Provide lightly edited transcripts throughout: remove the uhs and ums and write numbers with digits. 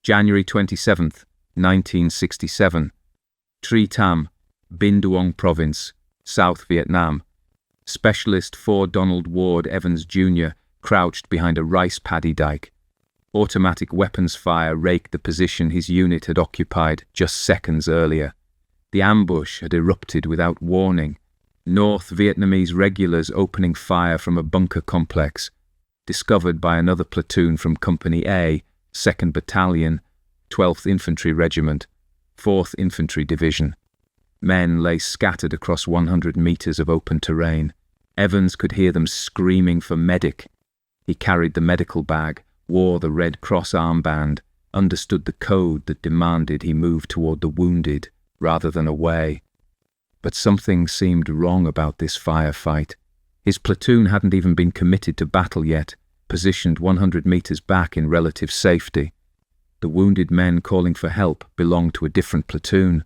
January 27th, 1967. Tri Tam, Binh Duong Province, South Vietnam. Specialist 4 Donald Ward Evans Jr. crouched behind a rice paddy dike. Automatic weapons fire raked the position his unit had occupied just seconds earlier. The ambush had erupted without warning. North Vietnamese regulars opening fire from a bunker complex, discovered by another platoon from Company A, 2nd Battalion, 12th Infantry Regiment, 4th Infantry Division. Men lay scattered across 100 meters of open terrain. Evans could hear them screaming for medic. He carried the medical bag, wore the Red Cross armband, understood the code that demanded he move toward the wounded rather than away. But something seemed wrong about this firefight. His platoon hadn't even been committed to battle yet, positioned 100 meters back in relative safety. The wounded men calling for help belonged to a different platoon,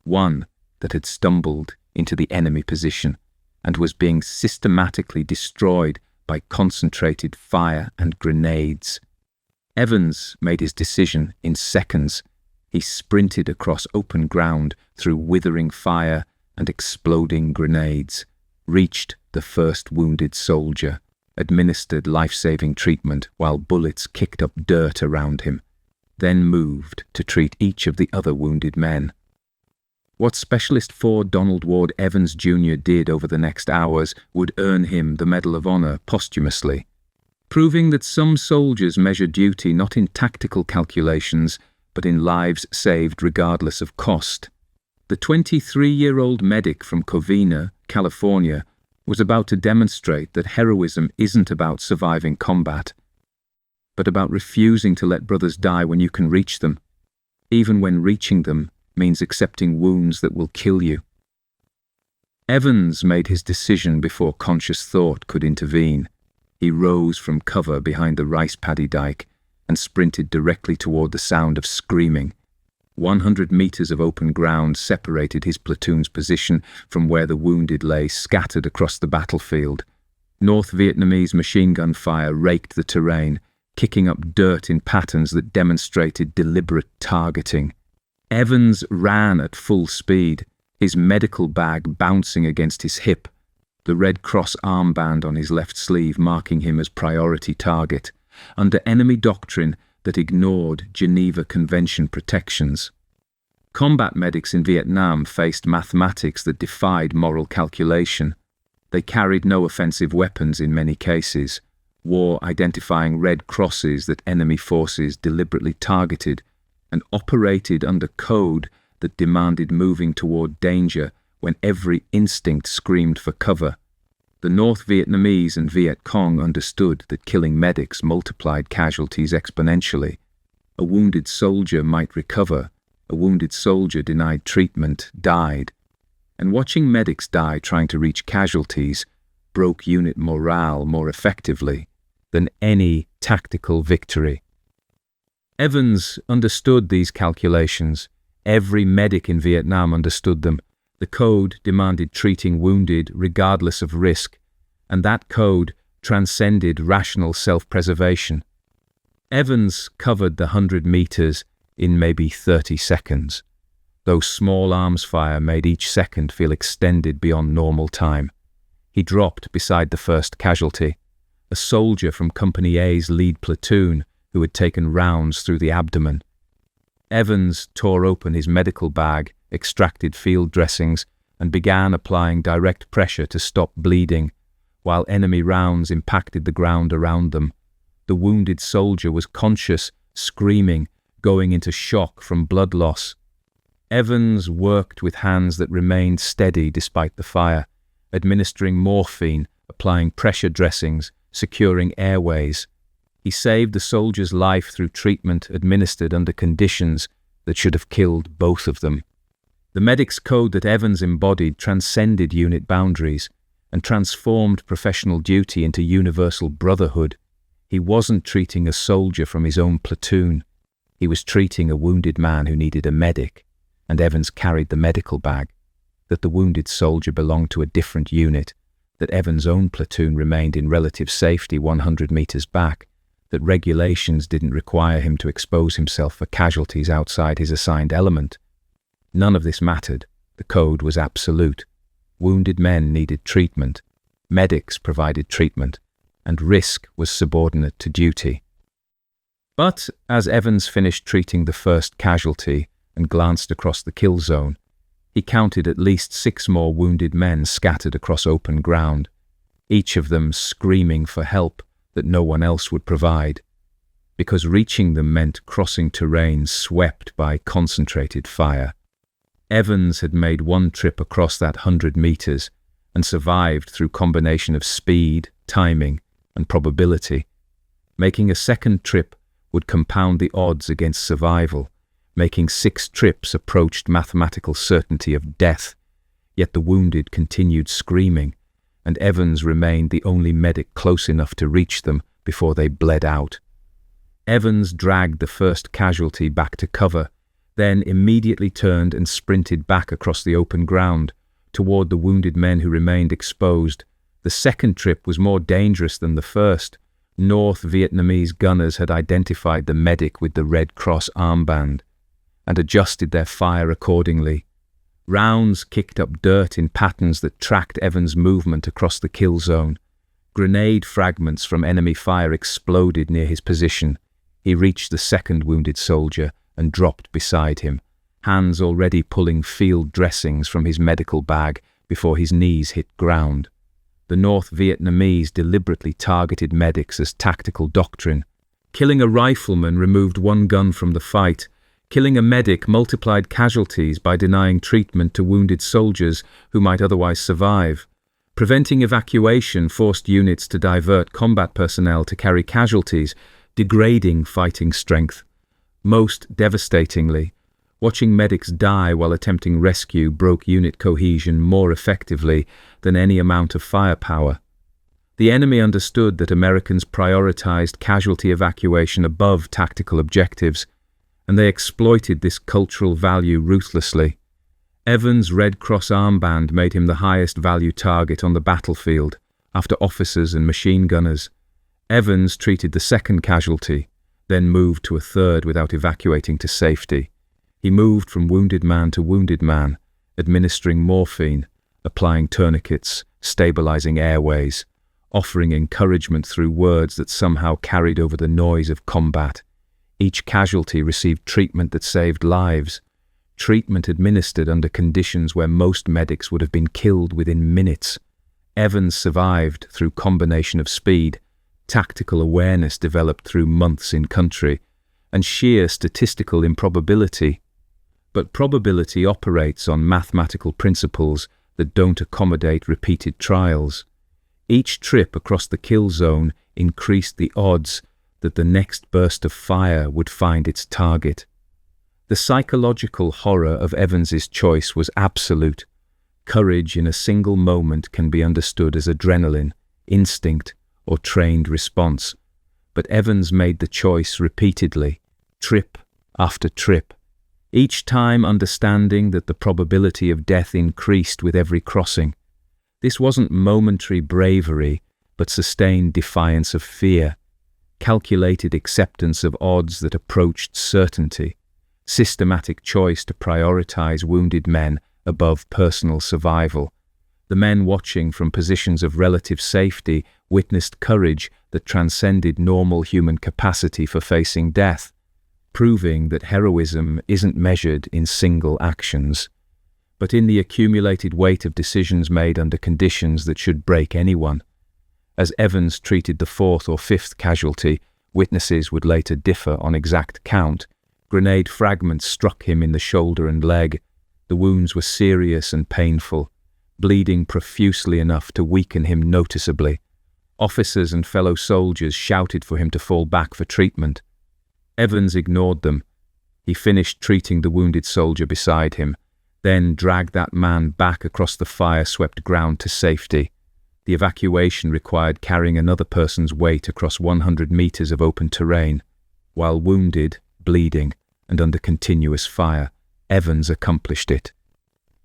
one that had stumbled into the enemy position and was being systematically destroyed by concentrated fire and grenades. Evans made his decision in seconds. He sprinted across open ground through withering fire and exploding grenades, reached the first wounded soldier, administered life-saving treatment while bullets kicked up dirt around him, then moved to treat each of the other wounded men. What Specialist 4 Donald Ward Evans Jr. did over the next hours would earn him the Medal of Honor posthumously, proving that some soldiers measure duty not in tactical calculations, but in lives saved regardless of cost. The 23-year-old medic from Covina, California, was about to demonstrate that heroism isn't about surviving combat, but about refusing to let brothers die when you can reach them, even when reaching them means accepting wounds that will kill you. Evans made his decision before conscious thought could intervene. He rose from cover behind the rice paddy dike and sprinted directly toward the sound of screaming. 100 meters of open ground separated his platoon's position from where the wounded lay scattered across the battlefield. North Vietnamese machine gun fire raked the terrain, kicking up dirt in patterns that demonstrated deliberate targeting. Evans ran at full speed, his medical bag bouncing against his hip, the Red Cross armband on his left sleeve marking him as priority target, under enemy doctrine that ignored Geneva Convention protections. Combat medics in Vietnam faced mathematics that defied moral calculation. They carried no offensive weapons in many cases, wore identifying red crosses that enemy forces deliberately targeted, and operated under code that demanded moving toward danger when every instinct screamed for cover. The North Vietnamese and Viet Cong understood that killing medics multiplied casualties exponentially. A wounded soldier might recover. A wounded soldier denied treatment died. And watching medics die trying to reach casualties broke unit morale more effectively than any tactical victory. Evans understood these calculations. Every medic in Vietnam understood them. The code demanded treating wounded regardless of risk, and that code transcended rational self-preservation. Evans covered the 100 meters in maybe 30 seconds, though small arms fire made each second feel extended beyond normal time. He dropped beside the first casualty, a soldier from Company A's lead platoon who had taken rounds through the abdomen. Evans tore open his medical bag, extracted field dressings, and began applying direct pressure to stop bleeding, while enemy rounds impacted the ground around them. The wounded soldier was conscious, screaming, going into shock from blood loss. Evans worked with hands that remained steady despite the fire, administering morphine, applying pressure dressings, securing airways. He saved the soldier's life through treatment administered under conditions that should have killed both of them. The medic's code that Evans embodied transcended unit boundaries and transformed professional duty into universal brotherhood. He wasn't treating a soldier from his own platoon. He was treating a wounded man who needed a medic, and Evans carried the medical bag. That the wounded soldier belonged to a different unit, that Evans' own platoon remained in relative safety 100 meters back, that regulations didn't require him to expose himself for casualties outside his assigned element. None of this mattered. The code was absolute. Wounded men needed treatment. Medics provided treatment, and risk was subordinate to duty. But as Evans finished treating the first casualty and glanced across the kill zone, he counted at least 6 more wounded men scattered across open ground, each of them screaming for help that no one else would provide, because reaching them meant crossing terrain swept by concentrated fire. Evans had made one trip across that 100 meters and survived through combination of speed, timing, and probability. Making a second trip would compound the odds against survival. Making 6 trips approached mathematical certainty of death, yet the wounded continued screaming, and Evans remained the only medic close enough to reach them before they bled out. Evans dragged the first casualty back to cover, then immediately turned and sprinted back across the open ground, toward the wounded men who remained exposed. The second trip was more dangerous than the first. North Vietnamese gunners had identified the medic with the Red Cross armband and adjusted their fire accordingly. Rounds kicked up dirt in patterns that tracked Evans' movement across the kill zone. Grenade fragments from enemy fire exploded near his position. He reached the second wounded soldier and dropped beside him, hands already pulling field dressings from his medical bag before his knees hit ground. The North Vietnamese deliberately targeted medics as tactical doctrine. Killing a rifleman removed 1 gun from the fight. Killing a medic multiplied casualties by denying treatment to wounded soldiers who might otherwise survive. Preventing evacuation forced units to divert combat personnel to carry casualties, degrading fighting strength. Most devastatingly, watching medics die while attempting rescue broke unit cohesion more effectively than any amount of firepower. The enemy understood that Americans prioritized casualty evacuation above tactical objectives, and they exploited this cultural value ruthlessly. Evans' Red Cross armband made him the highest value target on the battlefield, after officers and machine gunners. Evans treated the second casualty, then moved to a third without evacuating to safety. He moved from wounded man to wounded man, administering morphine, applying tourniquets, stabilizing airways, offering encouragement through words that somehow carried over the noise of combat. Each casualty received treatment that saved lives, treatment administered under conditions where most medics would have been killed within minutes. Evans survived through combination of speed, tactical awareness developed through months in country, and sheer statistical improbability. But probability operates on mathematical principles that don't accommodate repeated trials. Each trip across the kill zone increased the odds that the next burst of fire would find its target. The psychological horror of Evans's choice was absolute. Courage in a single moment can be understood as adrenaline, instinct, or trained response. But Evans made the choice repeatedly, trip after trip, each time understanding that the probability of death increased with every crossing. This wasn't momentary bravery, but sustained defiance of fear, calculated acceptance of odds that approached certainty, systematic choice to prioritize wounded men above personal survival. The men watching from positions of relative safety witnessed courage that transcended normal human capacity for facing death, proving that heroism isn't measured in single actions, but in the accumulated weight of decisions made under conditions that should break anyone. As Evans treated the 4th or 5th casualty, witnesses would later differ on exact count. Grenade fragments struck him in the shoulder and leg. The wounds were serious and painful, bleeding profusely enough to weaken him noticeably. Officers and fellow soldiers shouted for him to fall back for treatment. Evans ignored them. He finished treating the wounded soldier beside him, then dragged that man back across the fire-swept ground to safety. The evacuation required carrying another person's weight across 100 meters of open terrain. While wounded, bleeding, and under continuous fire, Evans accomplished it.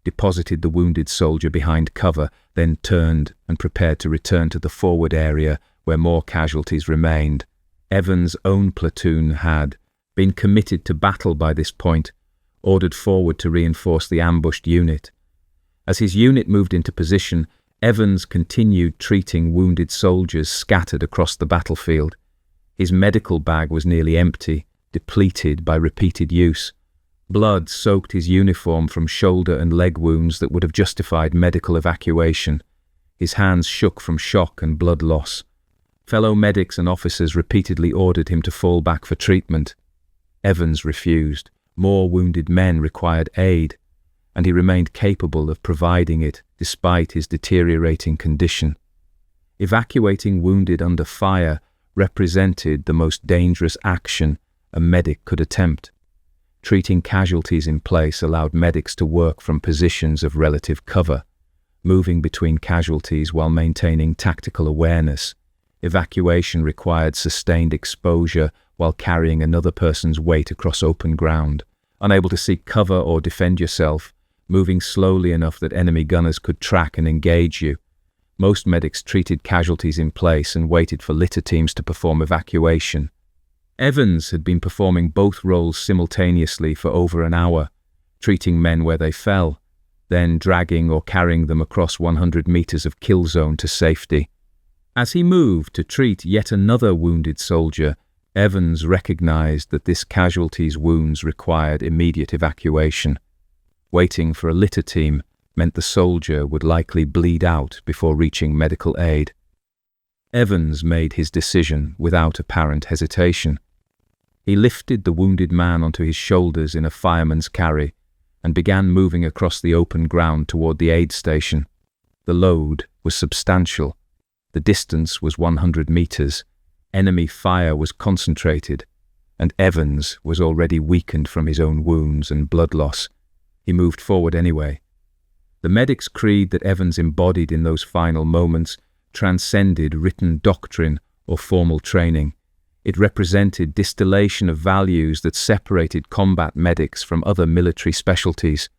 Deposited the wounded soldier behind cover, then turned and prepared to return to the forward area where more casualties remained. Evans' own platoon had been committed to battle by this point, ordered forward to reinforce the ambushed unit. As his unit moved into position, Evans continued treating wounded soldiers scattered across the battlefield. His medical bag was nearly empty, depleted by repeated use. Blood soaked his uniform from shoulder and leg wounds that would have justified medical evacuation. His hands shook from shock and blood loss. Fellow medics and officers repeatedly ordered him to fall back for treatment. Evans refused. More wounded men required aid, and he remained capable of providing it despite his deteriorating condition. Evacuating wounded under fire represented the most dangerous action a medic could attempt. Treating casualties in place allowed medics to work from positions of relative cover, moving between casualties while maintaining tactical awareness. Evacuation required sustained exposure while carrying another person's weight across open ground. Unable to seek cover or defend yourself, moving slowly enough that enemy gunners could track and engage you. Most medics treated casualties in place and waited for litter teams to perform evacuation. Evans had been performing both roles simultaneously for over an hour, treating men where they fell, then dragging or carrying them across 100 meters of kill zone to safety. As he moved to treat yet another wounded soldier, Evans recognized that this casualty's wounds required immediate evacuation. Waiting for a litter team meant the soldier would likely bleed out before reaching medical aid. Evans made his decision without apparent hesitation. He lifted the wounded man onto his shoulders in a fireman's carry and began moving across the open ground toward the aid station. The load was substantial. The distance was 100 meters. Enemy fire was concentrated, and Evans was already weakened from his own wounds and blood loss. He moved forward anyway. The medic's creed that Evans embodied in those final moments transcended written doctrine or formal training. It represented distillation of values that separated combat medics from other military specialties.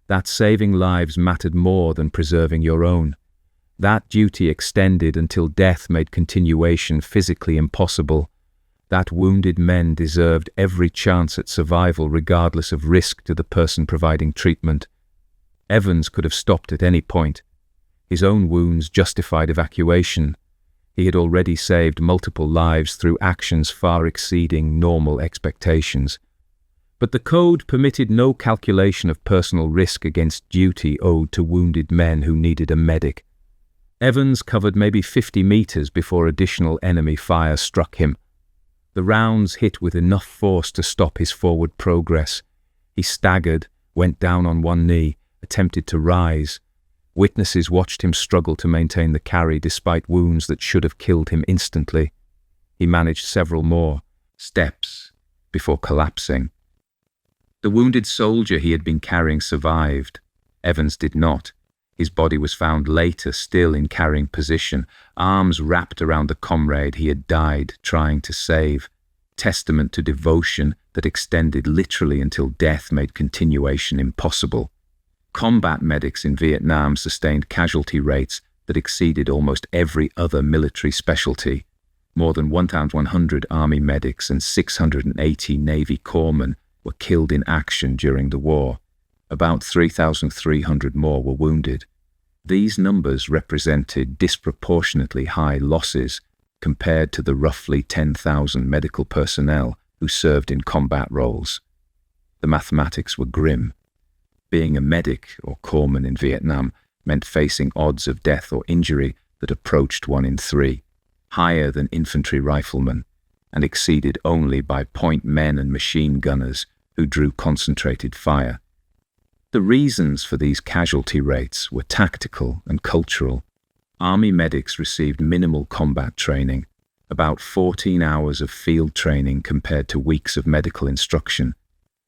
That saving lives mattered more than preserving your own. That duty extended until death made continuation physically impossible. That wounded men deserved every chance at survival regardless of risk to the person providing treatment. Evans could have stopped at any point. His own wounds justified evacuation. He had already saved multiple lives through actions far exceeding normal expectations. But the code permitted no calculation of personal risk against duty owed to wounded men who needed a medic. Evans covered maybe 50 meters before additional enemy fire struck him. The rounds hit with enough force to stop his forward progress. He staggered, went down on one knee, attempted to rise. Witnesses watched him struggle to maintain the carry despite wounds that should have killed him instantly. He managed several more steps before collapsing. The wounded soldier he had been carrying survived. Evans did not. His body was found later, still in carrying position, arms wrapped around the comrade he had died trying to save, testament to devotion that extended literally until death made continuation impossible. Combat medics in Vietnam sustained casualty rates that exceeded almost every other military specialty. More than 1,100 Army medics and 680 Navy corpsmen were killed in action during the war. About 3,300 more were wounded. These numbers represented disproportionately high losses compared to the roughly 10,000 medical personnel who served in combat roles. The mathematics were grim. Being a medic or corpsman in Vietnam meant facing odds of death or injury that approached 1 in 3, higher than infantry riflemen, and exceeded only by point men and machine gunners who drew concentrated fire. The reasons for these casualty rates were tactical and cultural. Army medics received minimal combat training, about 14 hours of field training compared to weeks of medical instruction.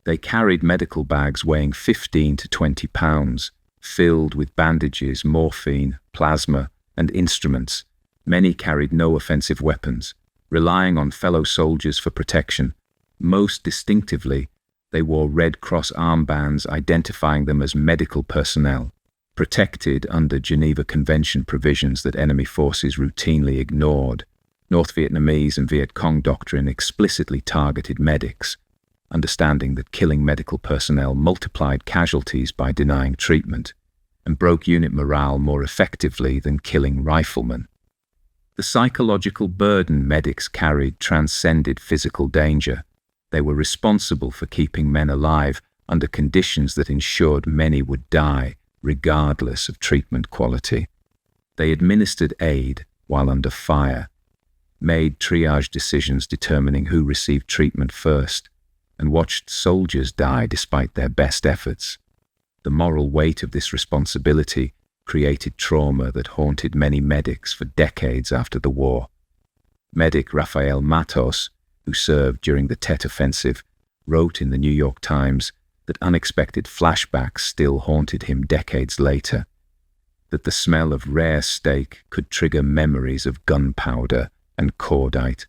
They carried medical bags weighing 15 to 20 pounds, filled with bandages, morphine, plasma, and instruments. Many carried no offensive weapons, relying on fellow soldiers for protection. Most distinctively, they wore Red Cross armbands identifying them as medical personnel, protected under Geneva Convention provisions that enemy forces routinely ignored. North Vietnamese and Viet Cong doctrine explicitly targeted medics, understanding that killing medical personnel multiplied casualties by denying treatment, and broke unit morale more effectively than killing riflemen. The psychological burden medics carried transcended physical danger. They were responsible for keeping men alive under conditions that ensured many would die, regardless of treatment quality. They administered aid while under fire, made triage decisions determining who received treatment first, and watched soldiers die despite their best efforts. The moral weight of this responsibility created trauma that haunted many medics for decades after the war. Medic Rafael Matos, who served during the Tet Offensive, wrote in the New York Times that unexpected flashbacks still haunted him decades later, that the smell of rare steak could trigger memories of gunpowder and cordite,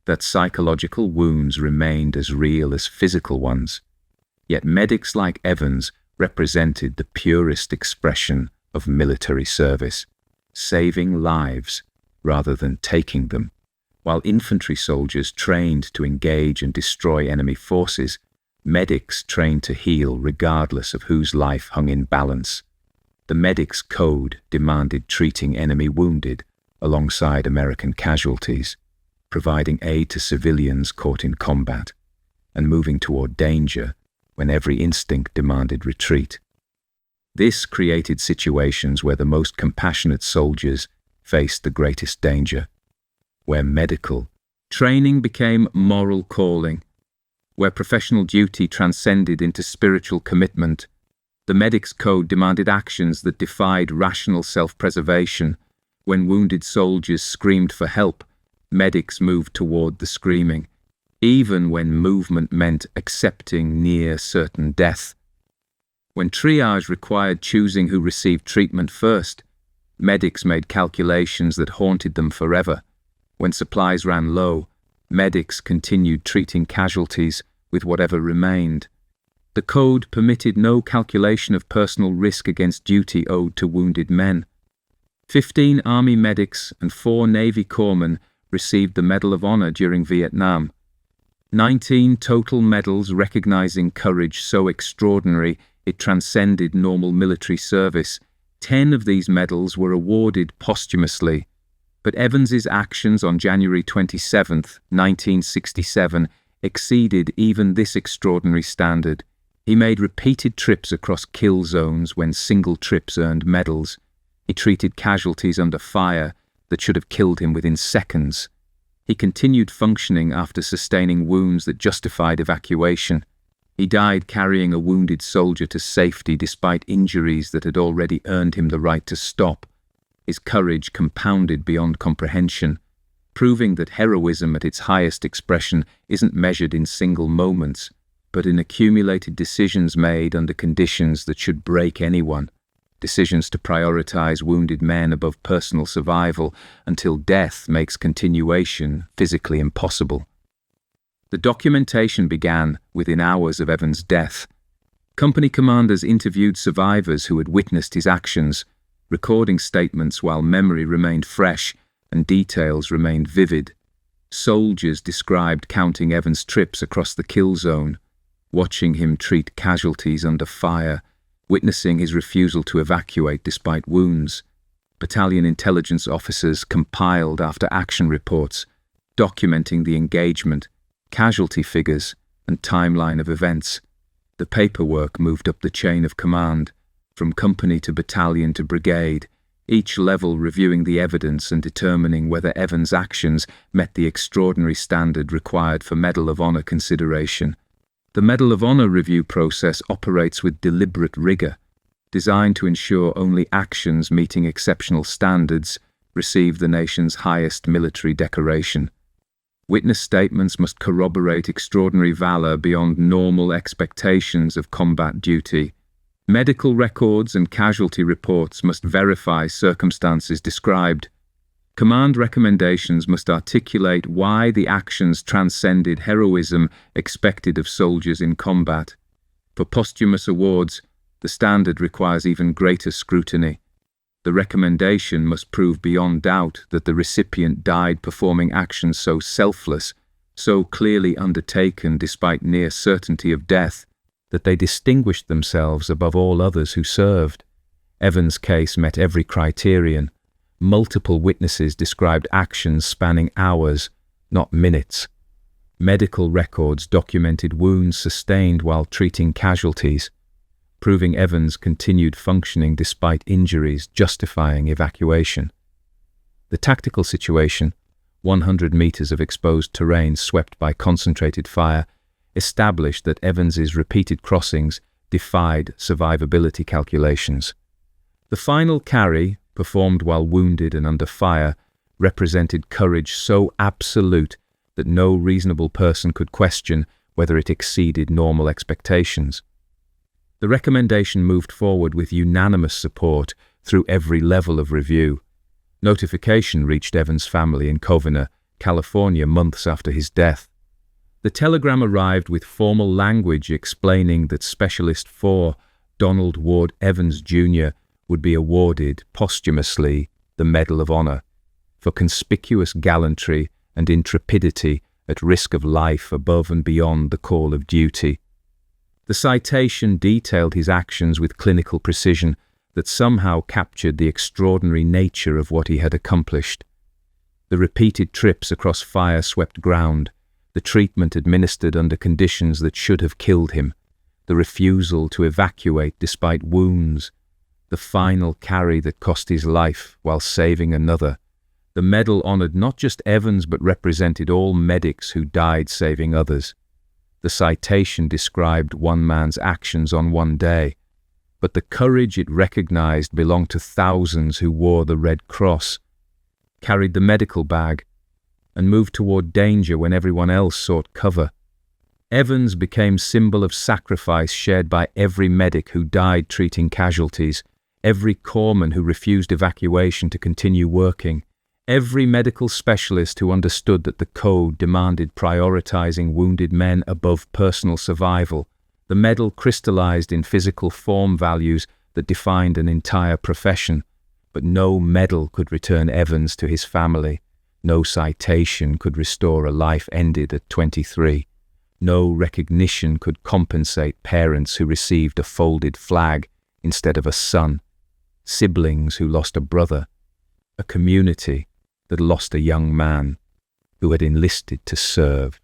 that psychological wounds remained as real as physical ones. Yet medics like Evans represented the purest expression of military service, saving lives rather than taking them, while infantry soldiers trained to engage and destroy enemy forces, medics trained to heal regardless of whose life hung in balance. The medic's code demanded treating enemy wounded alongside American casualties, providing aid to civilians caught in combat, and moving toward danger when every instinct demanded retreat. This created situations where the most compassionate soldiers faced the greatest danger, where medical training became moral calling, where professional duty transcended into spiritual commitment. The medic's code demanded actions that defied rational self-preservation. When wounded soldiers screamed for help, medics moved toward the screaming, even when movement meant accepting near certain death. When triage required choosing who received treatment first, medics made calculations that haunted them forever. When supplies ran low, medics continued treating casualties with whatever remained. The code permitted no calculation of personal risk against duty owed to wounded men. 15 Army medics and 4 Navy corpsmen received the Medal of Honor during Vietnam. 19 total medals recognizing courage so extraordinary it transcended normal military service. 10 of these medals were awarded posthumously. But Evans's actions on January 27, 1967, exceeded even this extraordinary standard. He made repeated trips across kill zones when single trips earned medals. He treated casualties under fire that should have killed him within seconds. He continued functioning after sustaining wounds that justified evacuation. He died carrying a wounded soldier to safety despite injuries that had already earned him the right to stop. His courage compounded beyond comprehension, proving that heroism at its highest expression isn't measured in single moments, but in accumulated decisions made under conditions that should break anyone. Decisions to prioritize wounded men above personal survival until death makes continuation physically impossible. The documentation began within hours of Evans' death. Company commanders interviewed survivors who had witnessed his actions, recording statements while memory remained fresh and details remained vivid. Soldiers described counting Evans' trips across the kill zone, watching him treat casualties under fire, witnessing his refusal to evacuate despite wounds. Battalion intelligence officers compiled after-action reports, documenting the engagement, casualty figures, and timeline of events. The paperwork moved up the chain of command, from company to battalion to brigade, each level reviewing the evidence and determining whether Evans' actions met the extraordinary standard required for Medal of Honor consideration. The Medal of Honor review process operates with deliberate rigor, designed to ensure only actions meeting exceptional standards receive the nation's highest military decoration. Witness statements must corroborate extraordinary valor beyond normal expectations of combat duty. Medical records and casualty reports must verify circumstances described. Command recommendations must articulate why the actions transcended heroism expected of soldiers in combat. For posthumous awards, the standard requires even greater scrutiny. The recommendation must prove beyond doubt that the recipient died performing actions so selfless, so clearly undertaken despite near certainty of death, that they distinguished themselves above all others who served. Evans' case met every criterion. Multiple witnesses described actions spanning hours, not minutes. Medical records documented wounds sustained while treating casualties, proving Evans continued functioning despite injuries justifying evacuation. The tactical situation, 100 meters of exposed terrain swept by concentrated fire, established that Evans's repeated crossings defied survivability calculations. The final carry, performed while wounded and under fire, represented courage so absolute that no reasonable person could question whether it exceeded normal expectations. The recommendation moved forward with unanimous support through every level of review. Notification reached Evans' family in Covina, California, months after his death. The telegram arrived with formal language explaining that Specialist 4, Donald Ward Evans, Jr., would be awarded posthumously the Medal of Honor for conspicuous gallantry and intrepidity at risk of life above and beyond the call of duty. The citation detailed his actions with clinical precision that somehow captured the extraordinary nature of what he had accomplished. The repeated trips across fire-swept ground, the treatment administered under conditions that should have killed him, the refusal to evacuate despite wounds, the final carry that cost his life while saving another. The medal honored not just Evans but represented all medics who died saving others. The citation described one man's actions on one day, but the courage it recognized belonged to thousands who wore the Red Cross, carried the medical bag, and moved toward danger when everyone else sought cover. Evans became symbol of sacrifice shared by every medic who died treating casualties, every corpsman who refused evacuation to continue working, every medical specialist who understood that the code demanded prioritizing wounded men above personal survival. The medal crystallized in physical form values that defined an entire profession, but no medal could return Evans to his family. No citation could restore a life ended at 23. No recognition could compensate parents who received a folded flag instead of a son, siblings who lost a brother, a community that lost a young man who had enlisted to serve.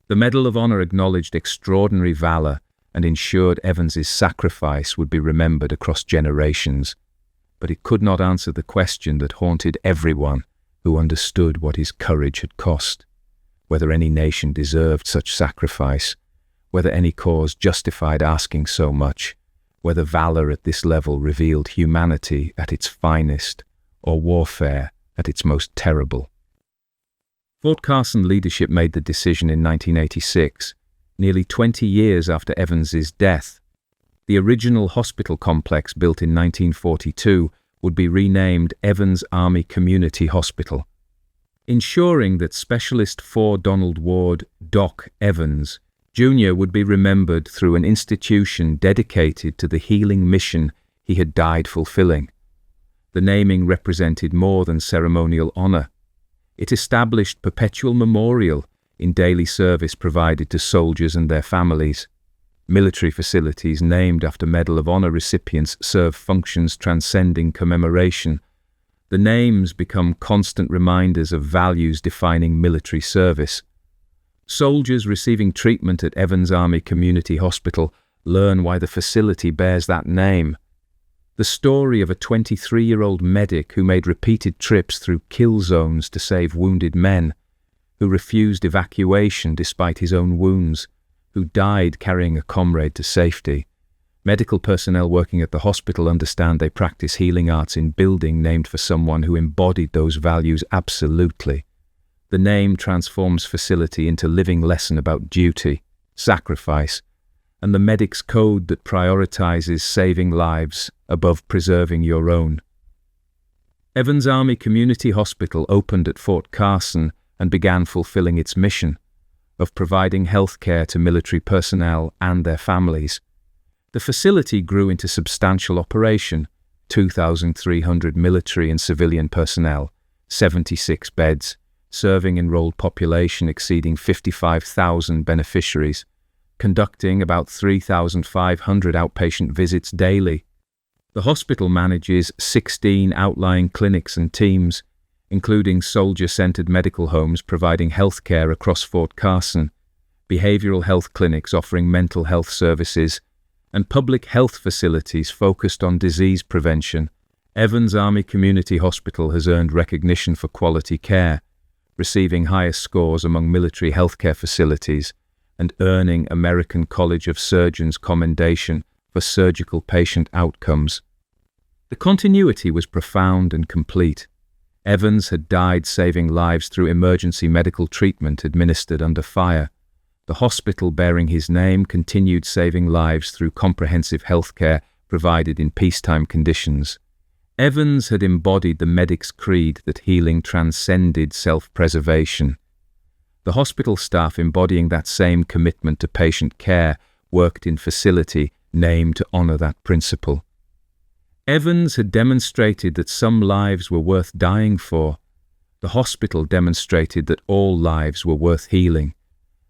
The Medal of Honor acknowledged extraordinary valor and ensured Evans's sacrifice would be remembered across generations, but it could not answer the question that haunted everyone who understood what his courage had cost, whether any nation deserved such sacrifice, whether any cause justified asking so much, whether valor at this level revealed humanity at its finest or warfare at its most terrible. Fort Carson leadership made the decision in 1986, nearly 20 years after Evans's death. The original hospital complex, built in 1942, would be renamed Evans Army Community Hospital, ensuring that Specialist 4 Donald Ward Doc Evans, Jr. would be remembered through an institution dedicated to the healing mission he had died fulfilling. The naming represented more than ceremonial honor. It established perpetual memorial in daily service provided to soldiers and their families. Military facilities named after Medal of Honor recipients serve functions transcending commemoration. The names become constant reminders of values defining military service. Soldiers receiving treatment at Evans Army Community Hospital learn why the facility bears that name. The story of a 23-year-old medic who made repeated trips through kill zones to save wounded men, who refused evacuation despite his own wounds, who died carrying a comrade to safety. Medical personnel working at the hospital understand they practice healing arts in building named for someone who embodied those values absolutely. The name transforms facility into living lesson about duty, sacrifice, and the medic's code that prioritizes saving lives above preserving your own. Evans Army Community Hospital opened at Fort Carson and began fulfilling its mission of providing health care to military personnel and their families. The facility grew into substantial operation, 2,300 military and civilian personnel, 76 beds, serving enrolled population exceeding 55,000 beneficiaries, conducting about 3,500 outpatient visits daily. The hospital manages 16 outlying clinics and teams, including soldier-centered medical homes providing health care across Fort Carson, behavioral health clinics offering mental health services, and public health facilities focused on disease prevention. Evans Army Community Hospital has earned recognition for quality care, receiving highest scores among military healthcare facilities and earning American College of Surgeons commendation for surgical patient outcomes. The continuity was profound and complete. Evans had died saving lives through emergency medical treatment administered under fire. The hospital bearing his name continued saving lives through comprehensive healthcare provided in peacetime conditions. Evans had embodied the medic's creed that healing transcended self-preservation. The hospital staff embodying that same commitment to patient care worked in facility named to honor that principle. Evans had demonstrated that some lives were worth dying for. The hospital demonstrated that all lives were worth healing.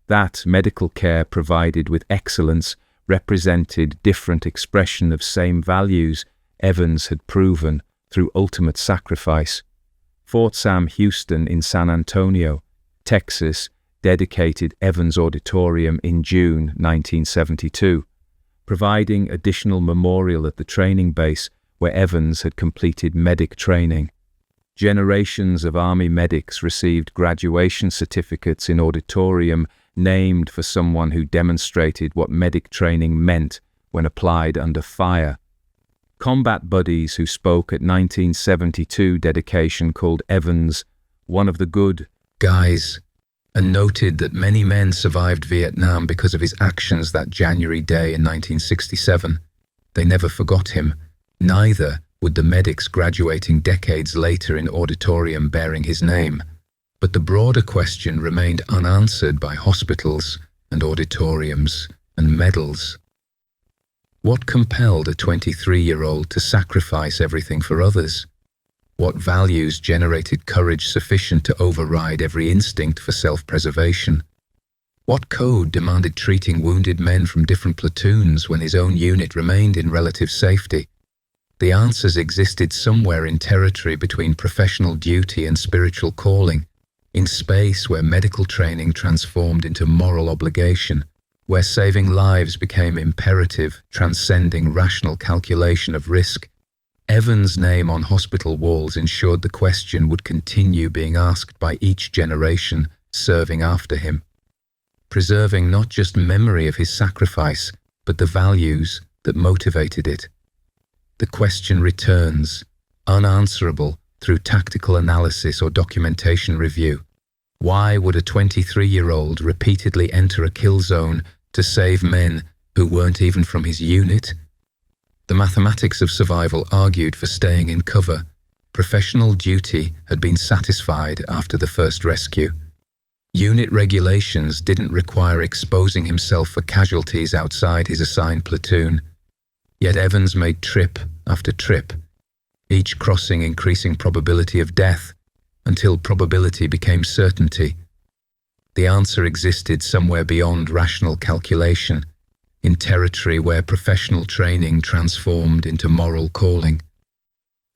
That medical care provided with excellence represented different expression of same values Evans had proven through ultimate sacrifice. Fort Sam Houston in San Antonio, Texas, dedicated Evans Auditorium in June 1972, providing additional memorial at the training base where Evans had completed medic training. Generations of Army medics received graduation certificates in auditorium named for someone who demonstrated what medic training meant when applied under fire. Combat buddies who spoke at 1972 dedication called Evans one of the good guys and noted that many men survived Vietnam because of his actions that January day in 1967. They never forgot him. Neither would the medics graduating decades later in auditorium bearing his name. But the broader question remained unanswered by hospitals and auditoriums and medals. What compelled a 23-year-old to sacrifice everything for others? What values generated courage sufficient to override every instinct for self-preservation? What code demanded treating wounded men from different platoons when his own unit remained in relative safety? The answers existed somewhere in territory between professional duty and spiritual calling, in space where medical training transformed into moral obligation, where saving lives became imperative, transcending rational calculation of risk. Evans' name on hospital walls ensured the question would continue being asked by each generation serving after him, preserving not just memory of his sacrifice, but the values that motivated it. The question returns, unanswerable through tactical analysis or documentation review. Why would a 23-year-old repeatedly enter a kill zone to save men who weren't even from his unit? The mathematics of survival argued for staying in cover. Professional duty had been satisfied after the first rescue. Unit regulations didn't require exposing himself for casualties outside his assigned platoon. Yet Evans made trip after trip, each crossing increasing probability of death until probability became certainty. The answer existed somewhere beyond rational calculation, in territory where professional training transformed into moral calling.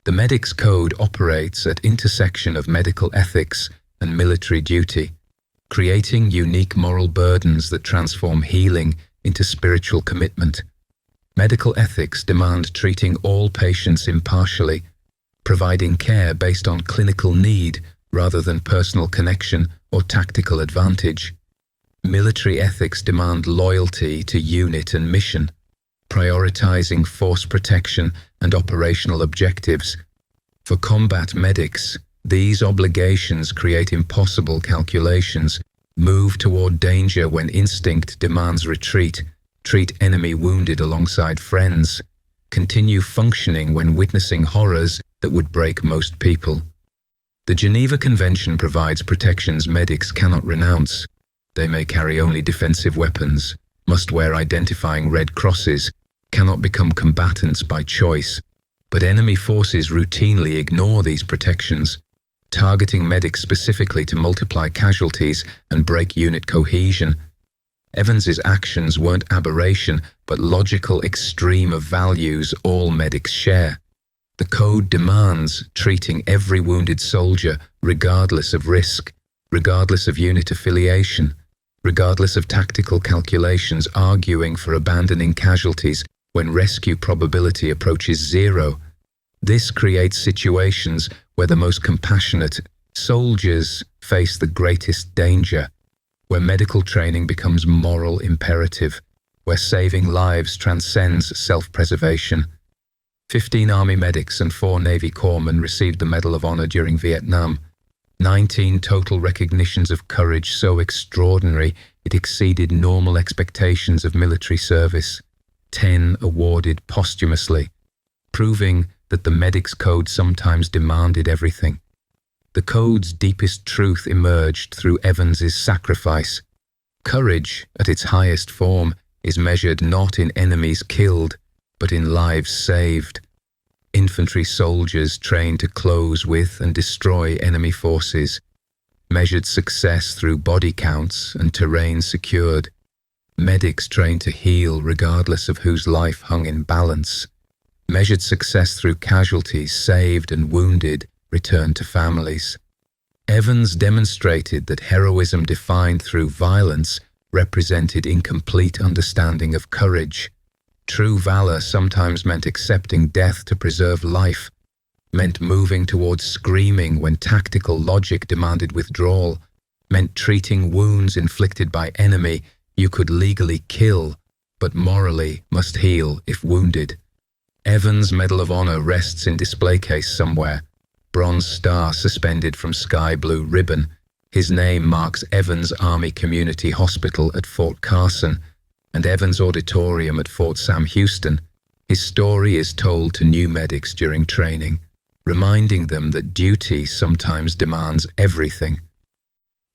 The medic's code operates at intersection of medical ethics and military duty, creating unique moral burdens that transform healing into spiritual commitment. Medical ethics demand treating all patients impartially, providing care based on clinical need rather than personal connection or tactical advantage. Military ethics demand loyalty to unit and mission, prioritizing force protection and operational objectives. For combat medics, these obligations create impossible calculations, move toward danger when instinct demands retreat, treat enemy wounded alongside friends, continue functioning when witnessing horrors that would break most people. The Geneva Convention provides protections medics cannot renounce. They may carry only defensive weapons, must wear identifying red crosses, cannot become combatants by choice, But enemy forces routinely ignore these protections, targeting medics specifically to multiply casualties and break unit cohesion. Evans's actions weren't aberration, but logical extreme of values all medics share. The code demands treating every wounded soldier regardless of risk, regardless of unit affiliation, regardless of tactical calculations, arguing for abandoning casualties when rescue probability approaches zero. This creates situations where the most compassionate soldiers face the greatest danger, where medical training becomes moral imperative, where saving lives transcends self-preservation. 15 Army medics and 4 Navy corpsmen received the Medal of Honor during Vietnam. 19 total recognitions of courage so extraordinary it exceeded normal expectations of military service. 10 awarded posthumously, proving that the medics code sometimes demanded everything. The code's deepest truth emerged through Evans's sacrifice. Courage, at its highest form, is measured not in enemies killed, but in lives saved. Infantry soldiers trained to close with and destroy enemy forces, measured success through body counts and terrain secured. Medics trained to heal regardless of whose life hung in balance, measured success through casualties saved and wounded returned to families. Evans demonstrated that heroism defined through violence represented incomplete understanding of courage. True valor sometimes meant accepting death to preserve life, meant moving towards screaming when tactical logic demanded withdrawal, meant treating wounds inflicted by enemy you could legally kill, but morally must heal if wounded. Evans' Medal of Honor rests in display case somewhere, bronze star suspended from sky blue ribbon. His name marks Evans Army Community Hospital at Fort Carson and Evans Auditorium at Fort Sam Houston. His story is told to new medics during training, reminding them that duty sometimes demands everything.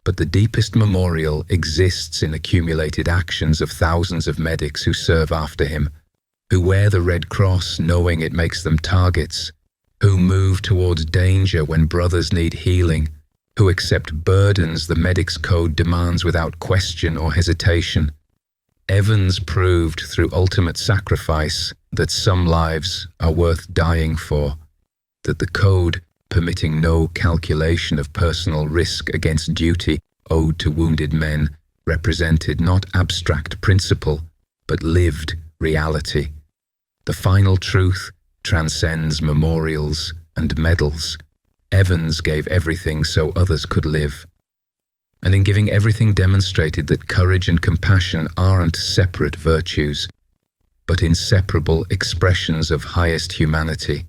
But the deepest memorial exists in accumulated actions of thousands of medics who serve after him, who wear the Red Cross knowing it makes them targets, who move towards danger when brothers need healing, who accept burdens the medic's code demands without question or hesitation. Evans proved through ultimate sacrifice that some lives are worth dying for, that the code, permitting no calculation of personal risk against duty owed to wounded men, represented not abstract principle, but lived reality. The final truth transcends memorials and medals. Evans gave everything so others could live. And in giving everything demonstrated that courage and compassion aren't separate virtues, but inseparable expressions of highest humanity.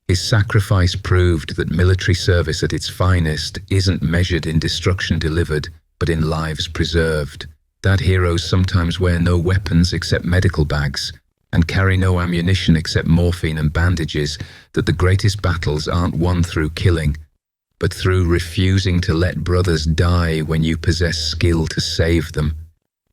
His sacrifice proved that military service at its finest isn't measured in destruction delivered, but in lives preserved. That heroes sometimes wear no weapons except medical bags, and carry no ammunition except morphine and bandages, that the greatest battles aren't won through killing, but through refusing to let brothers die when you possess skill to save them.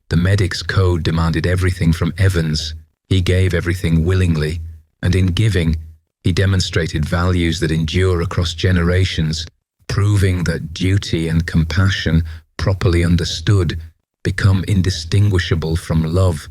The medic's code demanded everything from Evans. He gave everything willingly, and in giving, he demonstrated values that endure across generations, proving that duty and compassion, properly understood, become indistinguishable from love.